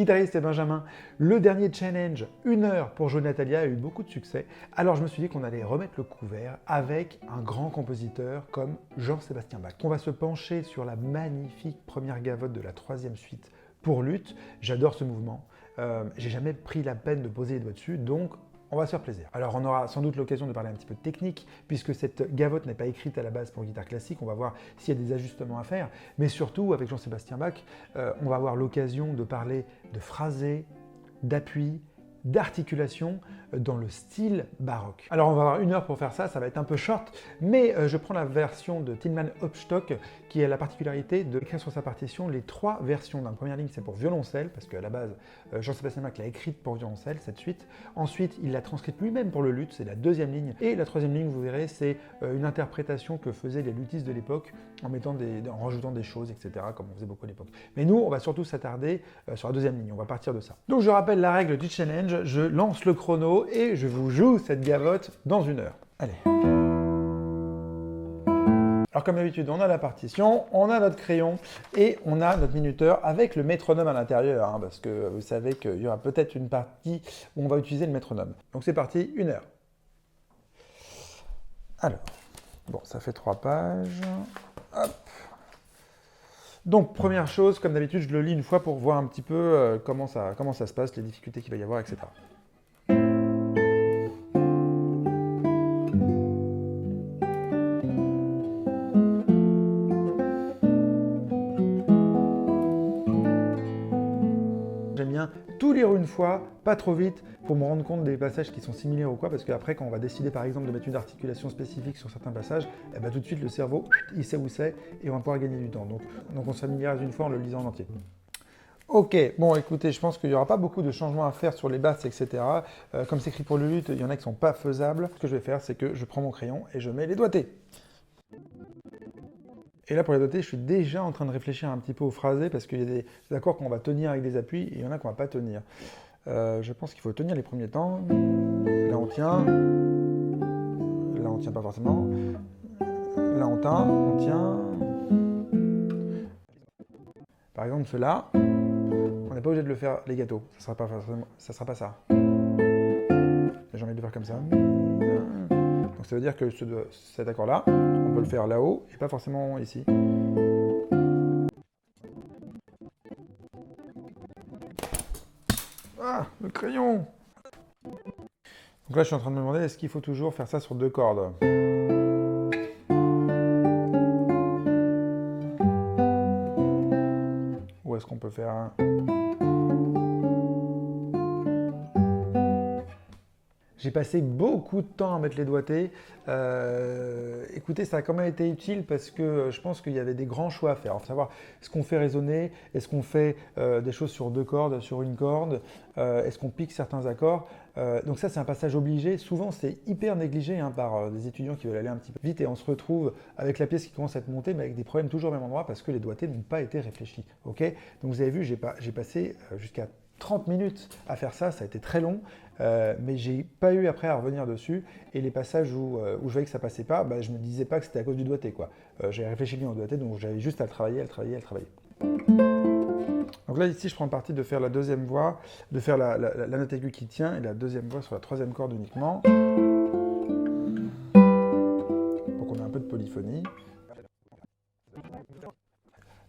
guitariste et Benjamin. Le dernier challenge, 1 heure pour jouer Natalia, a eu beaucoup de succès. Alors je me suis dit qu'on allait remettre le couvert avec un grand compositeur comme Jean-Sébastien Bach. On va se pencher sur la magnifique première gavotte de la 3e suite pour luth. J'adore ce mouvement. J'ai jamais pris la peine de poser les doigts dessus, donc on va se faire plaisir. Alors on aura sans doute l'occasion de parler un petit peu de technique, puisque cette gavotte n'est pas écrite à la base pour guitare classique, on va voir s'il y a des ajustements à faire, mais surtout avec Jean-Sébastien Bach, on va avoir l'occasion de parler de phrasé, d'appui, d'articulation dans le style baroque. Alors on va avoir 1 heure pour faire ça, ça va être un peu short, mais je prends la version de Tilman Hopstock qui a la particularité d'écrire sur sa partition les 3 versions. Dans la première ligne c'est pour violoncelle, parce qu'à la base Jean-Sébastien Bach l'a écrite pour violoncelle, cette suite. Ensuite il l'a transcrite lui-même pour le luth, c'est la 2e ligne. Et la 3e ligne, vous verrez, c'est une interprétation que faisaient les luthistes de l'époque en rajoutant des choses, etc., comme on faisait beaucoup à l'époque. Mais nous, on va surtout s'attarder sur la 2e ligne, on va partir de ça. Donc je rappelle la règle du challenge, je lance le chrono et je vous joue cette gavotte dans 1 heure. Allez. Alors comme d'habitude, on a la partition, on a notre crayon et on a notre minuteur avec le métronome à l'intérieur, hein, parce que vous savez qu'il y aura peut-être une partie où on va utiliser le métronome. Donc c'est parti, 1 heure. Alors, bon, ça fait 3 pages. Hop. Donc première chose, comme d'habitude, je le lis une fois pour voir un petit peu comment ça se passe, les difficultés qu'il va y avoir, etc. J'aime bien tout lire une fois, pas trop vite, pour me rendre compte des passages qui sont similaires ou quoi, parce qu'après, quand on va décider par exemple de mettre une articulation spécifique sur certains passages, eh ben, tout de suite le cerveau, il sait où c'est, et on va pouvoir gagner du temps. Donc on se familiarise une fois en le lisant en entier. Ok, bon écoutez, je pense qu'il n'y aura pas beaucoup de changements à faire sur les basses, etc. Comme c'est écrit pour le luth, il y en a qui ne sont pas faisables. Ce que je vais faire, c'est que je prends mon crayon et je mets les doigtés. Et là, pour les doigtés, je suis déjà en train de réfléchir un petit peu au phrasé, parce qu'il y a des accords qu'on va tenir avec des appuis, et il y en a qu'on va pas tenir. Je pense qu'il faut tenir les premiers temps. Là, on tient. Là, on tient pas forcément. Là, on tient. Par exemple, ceux-là, on n'est pas obligé de le faire les gâteaux. Ça sera pas ça. J'ai envie de le faire comme ça. Donc ça veut dire que cet accord-là, on peut le faire là-haut et pas forcément ici. Ah, le crayon! Donc là, je suis en train de me demander, est-ce qu'il faut toujours faire ça sur 2 cordes? Ou est-ce qu'on peut faire un... J'ai passé beaucoup de temps à mettre les doigtés. Écoutez, ça a quand même été utile parce que je pense qu'il y avait des grands choix à faire. Il faut savoir, est-ce qu'on fait résonner? Est-ce qu'on fait des choses sur 2 cordes, sur 1 corde? Est-ce qu'on pique certains accords? Donc ça, c'est un passage obligé. Souvent, c'est hyper négligé par des étudiants qui veulent aller un petit peu vite et on se retrouve avec la pièce qui commence à être montée, mais avec des problèmes toujours au même endroit parce que les doigtés n'ont pas été réfléchis. Okay, donc vous avez vu, j'ai passé jusqu'à 30 minutes à faire ça, ça a été très long, mais j'ai pas eu après à revenir dessus. Et les passages où je voyais que ça passait pas, je me disais pas que c'était à cause du doigté, quoi. J'ai réfléchi bien au doigté, donc j'avais juste à le travailler, à le travailler, à le travailler. Donc là, ici, je prends le parti de faire la 2e voix, de faire la note aiguë qui tient, et la 2e voix sur la 3e corde uniquement. Donc on a un peu de polyphonie.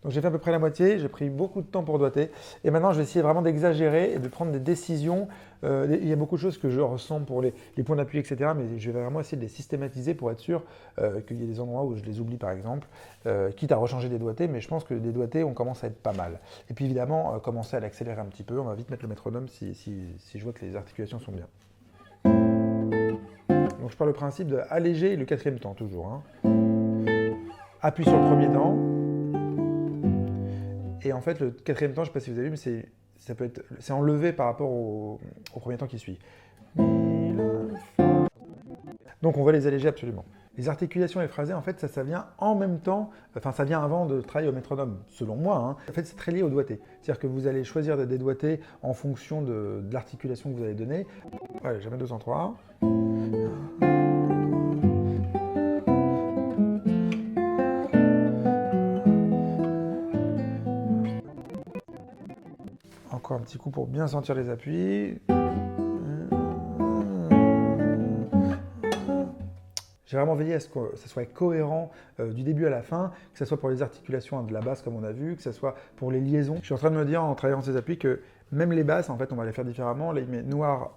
Donc j'ai fait à peu près la moitié, j'ai pris beaucoup de temps pour doigter. Et maintenant, je vais essayer vraiment d'exagérer et de prendre des décisions. Il y a beaucoup de choses que je ressens pour les points d'appui, etc. Mais je vais vraiment essayer de les systématiser pour être sûr qu'il y ait des endroits où je les oublie, par exemple. Quitte à rechanger des doigtés, mais je pense que des doigtés, on commence à être pas mal. Et puis évidemment, commencer à l'accélérer un petit peu. On va vite mettre le métronome si je vois que les articulations sont bien. Donc je pars le principe d'alléger le 4e temps, toujours. Hein. Appuie sur le premier temps. Et en fait, le 4e temps, je ne sais pas si vous avez vu, mais c'est enlevé par rapport au premier temps qui suit. Donc on va les alléger absolument. Les articulations et les phrasés, en fait, ça vient en même temps, enfin ça vient avant de travailler au métronome, selon moi. Hein. En fait, c'est très lié au doigté. C'est-à-dire que vous allez choisir de dédoigter en fonction de l'articulation que vous allez donner. Voilà, jamais 203. Encore un petit coup pour bien sentir les appuis. J'ai vraiment veillé à ce que ça soit cohérent du début à la fin, que ce soit pour les articulations de la basse comme on a vu, que ce soit pour les liaisons. Je suis en train de me dire en travaillant ces appuis que même les basses, en fait, on va les faire différemment. Là, il met noir,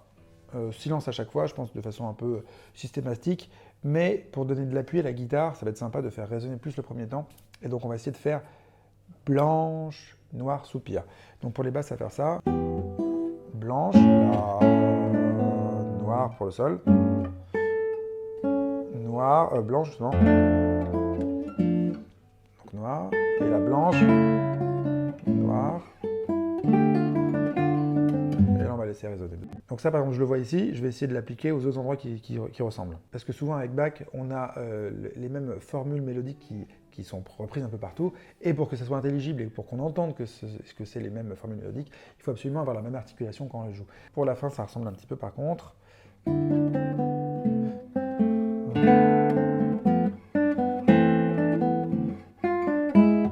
silence à chaque fois, je pense de façon un peu systématique. Mais pour donner de l'appui à la guitare, ça va être sympa de faire résonner plus le premier temps. Et donc, on va essayer de faire blanche, noir, soupir. Donc, pour les basses, ça va faire ça. Blanche, noir pour le sol. Noir, blanche justement. Donc noir. Et la blanche. Noir. Et là on va laisser résonner. Donc ça par exemple je le vois ici, je vais essayer de l'appliquer aux autres endroits qui ressemblent. Parce que souvent avec Bach, on a les mêmes formules mélodiques qui sont reprises un peu partout. Et pour que ça soit intelligible et pour qu'on entende que c'est les mêmes formules mélodiques, il faut absolument avoir la même articulation quand on les joue. Pour la fin ça ressemble un petit peu par contre.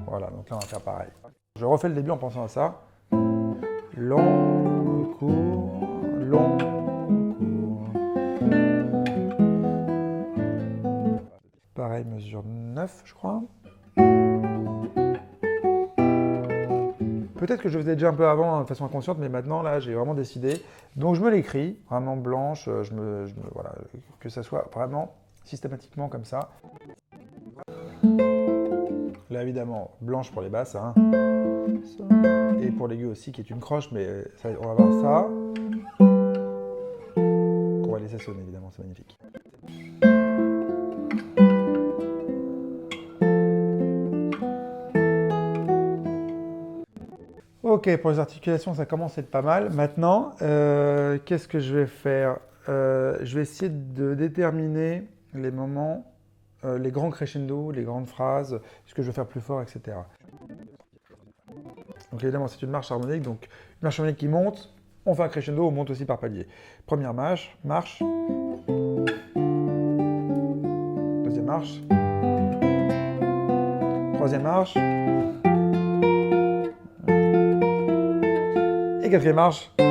Voilà, donc là on va faire pareil. Je refais le début en pensant à ça. Long, court, long, court. Pareil, mesure 9, je crois. Peut-être que je faisais déjà un peu avant hein, de façon inconsciente, mais maintenant là j'ai vraiment décidé. Donc je me l'écris, vraiment blanche, voilà, que ça soit vraiment systématiquement comme ça. Là évidemment, blanche pour les basses, hein. Et pour l'aigu aussi qui est une croche, mais ça, on va voir ça. On va laisser sonner évidemment, c'est magnifique. Ok, pour les articulations, ça commence à être pas mal. Maintenant, qu'est-ce que je vais faire? Je vais essayer de déterminer les moments, les grands crescendo, les grandes phrases, ce que je veux faire plus fort, etc. Donc évidemment, c'est une marche harmonique, donc une marche harmonique qui monte, on fait un crescendo, on monte aussi par palier. Première marche, deuxième marche, troisième marche, et quatrième marche, qui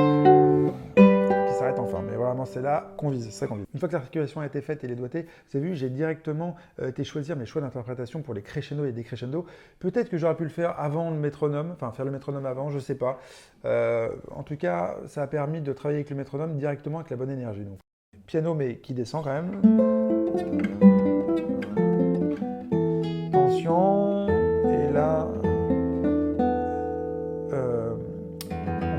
s'arrête enfin. Mais vraiment, c'est là qu'on vise, c'est ça qu'on vise. Une fois que l'articulation a été faite et les doigtés, vous avez vu, j'ai directement été choisir mes choix d'interprétation pour les crescendo et décrescendo. Peut-être que j'aurais pu le faire avant le métronome, enfin faire le métronome avant, je sais pas. En tout cas, ça a permis de travailler avec le métronome directement avec la bonne énergie. Donc, piano, mais qui descend quand même. Tension, et là...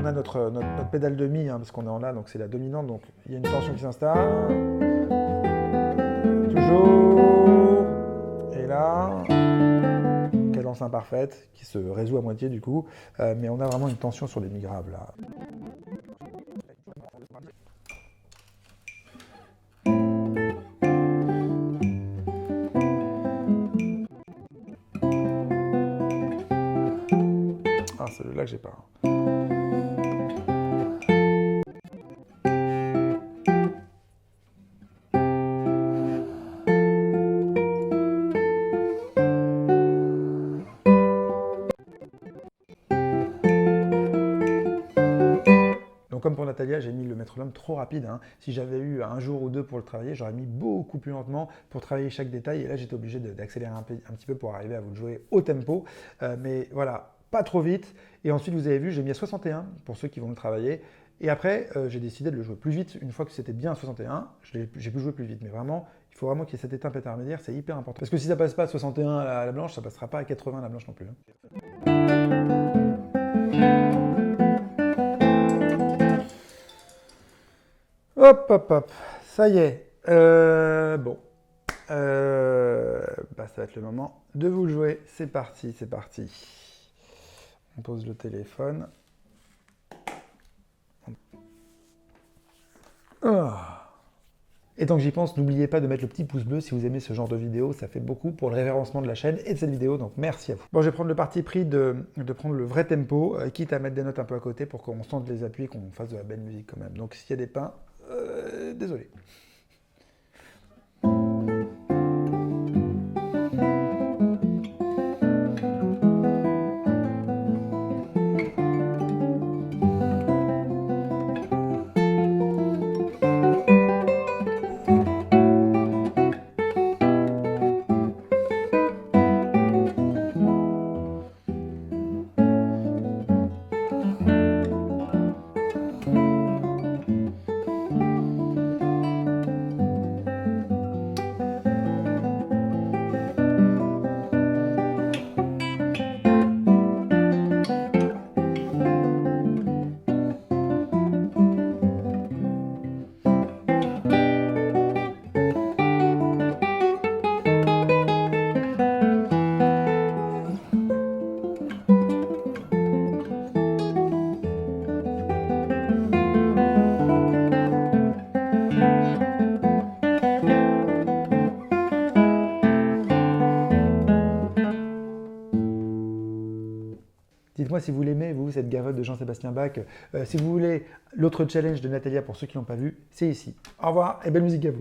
on a notre pédale de mi, hein, parce qu'on est en La, donc c'est la dominante, donc il y a une tension qui s'installe. Toujours. Et là, cadence imparfaite, qui se résout à moitié du coup, mais on a vraiment une tension sur les mi graves là. Ah, c'est là que j'ai pas. Donc comme pour Natalia, j'ai mis le métronome trop rapide. Hein. Si j'avais eu un jour ou deux pour le travailler, j'aurais mis beaucoup plus lentement pour travailler chaque détail. Et là, j'étais obligé d'accélérer un petit peu pour arriver à vous le jouer au tempo. Mais voilà, pas trop vite. Et ensuite, vous avez vu, j'ai mis à 61 pour ceux qui vont le travailler. Et après, j'ai décidé de le jouer plus vite. Une fois que c'était bien à 61, j'ai pu jouer plus vite. Mais vraiment, il faut vraiment qu'il y ait cette étape intermédiaire, c'est hyper important. Parce que si ça passe pas à 61 à la blanche, ça passera pas à 80 à la blanche non plus. Hein. Hop, hop, hop. Ça y est. Bon. Ça va être le moment de vous le jouer. C'est parti, c'est parti. On pose le téléphone. Oh. Et tant que j'y pense, n'oubliez pas de mettre le petit pouce bleu si vous aimez ce genre de vidéo, ça fait beaucoup pour le référencement de la chaîne et de cette vidéo, donc merci à vous. Bon, je vais prendre le parti pris de prendre le vrai tempo, quitte à mettre des notes un peu à côté pour qu'on sente les appuis et qu'on fasse de la belle musique quand même. Donc s'il y a des pains, désolé. Dites-moi si vous l'aimez, vous, cette gavotte de Jean-Sébastien Bach. Si vous voulez l'autre challenge de Natalia pour ceux qui ne l'ont pas vu, c'est ici. Au revoir et belle musique à vous.